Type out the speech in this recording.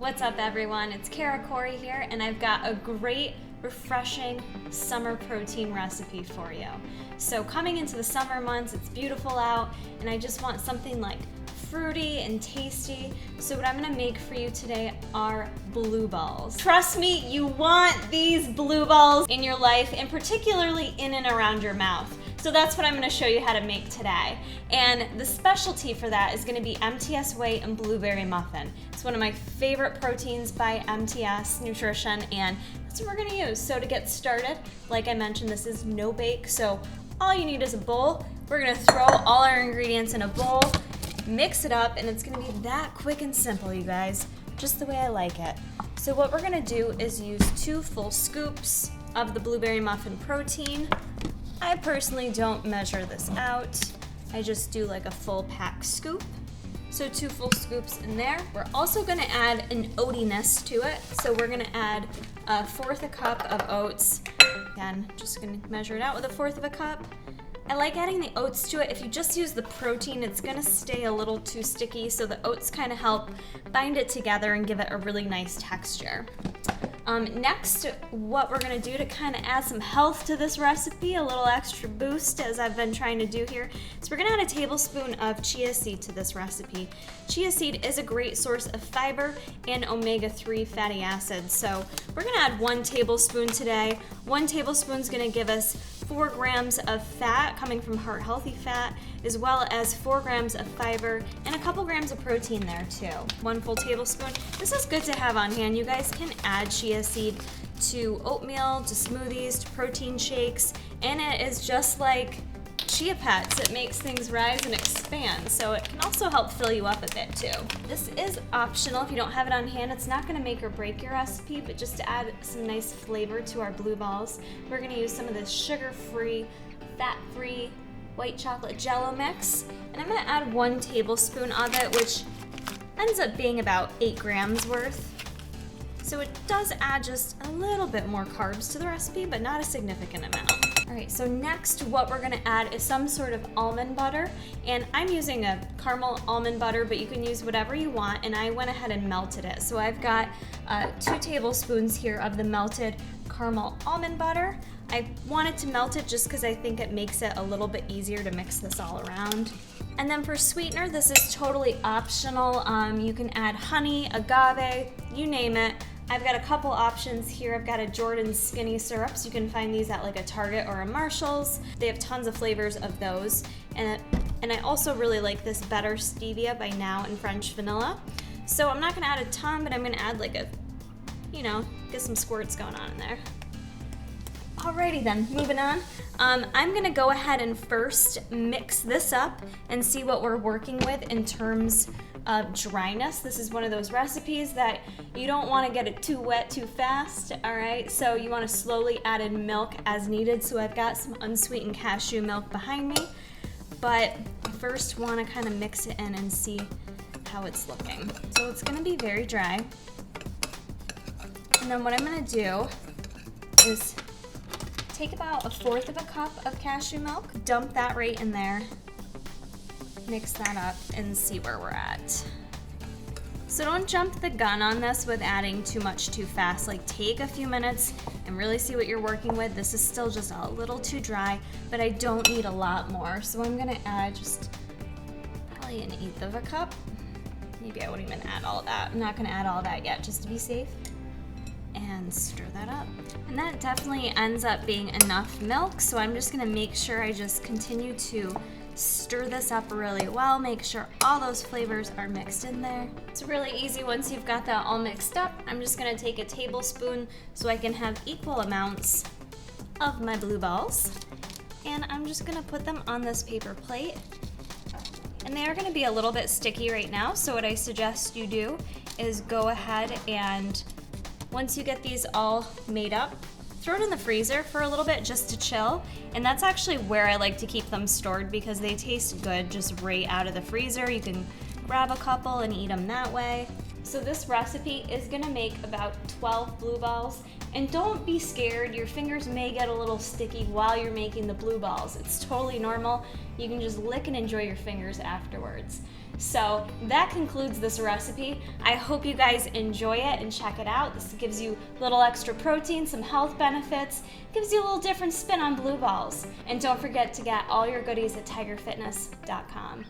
What's up everyone, it's Kara Corey here and I've got a great, refreshing summer protein recipe for you. So coming into the summer months, it's beautiful out and I just want something like fruity and tasty. So what I'm gonna make for you today are blue balls. Trust me, you want these blue balls in your life and particularly in and around your mouth. So that's what I'm gonna show you how to make today. And the specialty for that is gonna be MTS Whey and blueberry muffin. It's one of my favorite proteins by MTS Nutrition and that's what we're gonna use. So to get started, like I mentioned, this is no bake. So all you need is a bowl. We're gonna throw all our ingredients in a bowl, mix it up, and it's gonna be that quick and simple, you guys, just the way I like it. So what we're gonna do is use 2 full scoops of the blueberry muffin protein. I personally don't measure this out. I just do like a full pack scoop. So 2 full scoops in there. We're also gonna add an oatiness to it. So we're gonna add 1/4 a cup of oats. Again, just gonna measure it out with 1/4 cup. I like adding the oats to it. If you just use the protein, it's gonna stay a little too sticky, so the oats kind of help bind it together and give it a really nice texture. Next, what we're gonna do to kind of add some health to this recipe, a little extra boost as I've been trying to do here, is we're gonna add a tablespoon of chia seed to this recipe. Chia seed is a great source of fiber and omega-3 fatty acids, so we're gonna add 1 tablespoon today. 1 tablespoon is gonna give us 4 grams of fat coming from heart healthy fat, as well as 4 grams of fiber and a couple grams of protein there too. 1 full tablespoon. This is good to have on hand. You guys can add chia seed to oatmeal, to smoothies, to protein shakes, and it is just like chia pets. It makes things rise and expand, so it can also help fill you up a bit too. This is optional if you don't have it on hand. It's not gonna make or break your recipe, but just to add some nice flavor to our blue balls, we're gonna use some of this sugar-free, fat-free white chocolate Jello mix, and I'm gonna add 1 tablespoon of it, which ends up being about 8 grams worth. So it does add just a little bit more carbs to the recipe, but not a significant amount. All right, so next what we're gonna add is some sort of almond butter, and I'm using a caramel almond butter, but you can use whatever you want, and I went ahead and melted it. So I've got 2 tablespoons here of the melted caramel almond butter. I wanted to melt it just because I think it makes it a little bit easier to mix this all around. And then for sweetener, this is totally optional. You can add honey, agave, you name it. I've got a couple options here. I've got a Jordan skinny syrups. You can find these at like a Target or a Marshall's. They have tons of flavors of those. And I also really like this Better Stevia by Now and French Vanilla. So I'm not gonna add a ton, but I'm gonna add like a, get some squirts going on in there. Alrighty then, moving on. I'm gonna go ahead and first mix this up and see what we're working with in terms of dryness. This is one of those recipes that you don't wanna get it too wet too fast, all right? So you wanna slowly add in milk as needed. So I've got some unsweetened cashew milk behind me, but I first wanna kind of mix it in and see how it's looking. So it's gonna be very dry. And then what I'm gonna do is take about 1/4 cup of cashew milk, dump that right in there, mix that up, and see where we're at. So don't jump the gun on this with adding too much too fast. Like take a few minutes and really see what you're working with. This is still just a little too dry, but I don't need a lot more. So I'm gonna add just probably 1/8 cup. Maybe I wouldn't even add all of that. I'm not gonna add all that yet, just to be safe. And stir that up. And that definitely ends up being enough milk, so I'm just gonna make sure I just continue to stir this up really well, make sure all those flavors are mixed in there. It's really easy once you've got that all mixed up. I'm just gonna take a tablespoon so I can have equal amounts of my blue balls, and I'm just gonna put them on this paper plate. And they are gonna be a little bit sticky right now, so what I suggest you do is go ahead and once you get these all made up, throw it in the freezer for a little bit just to chill. And that's actually where I like to keep them stored because they taste good just right out of the freezer. You can grab a couple and eat them that way. So this recipe is gonna make about 12 blue balls. And don't be scared, your fingers may get a little sticky while you're making the blue balls. It's totally normal. You can just lick and enjoy your fingers afterwards. So that concludes this recipe. I hope you guys enjoy it and check it out. This gives you a little extra protein, some health benefits, gives you a little different spin on blue balls. And don't forget to get all your goodies at tigerfitness.com.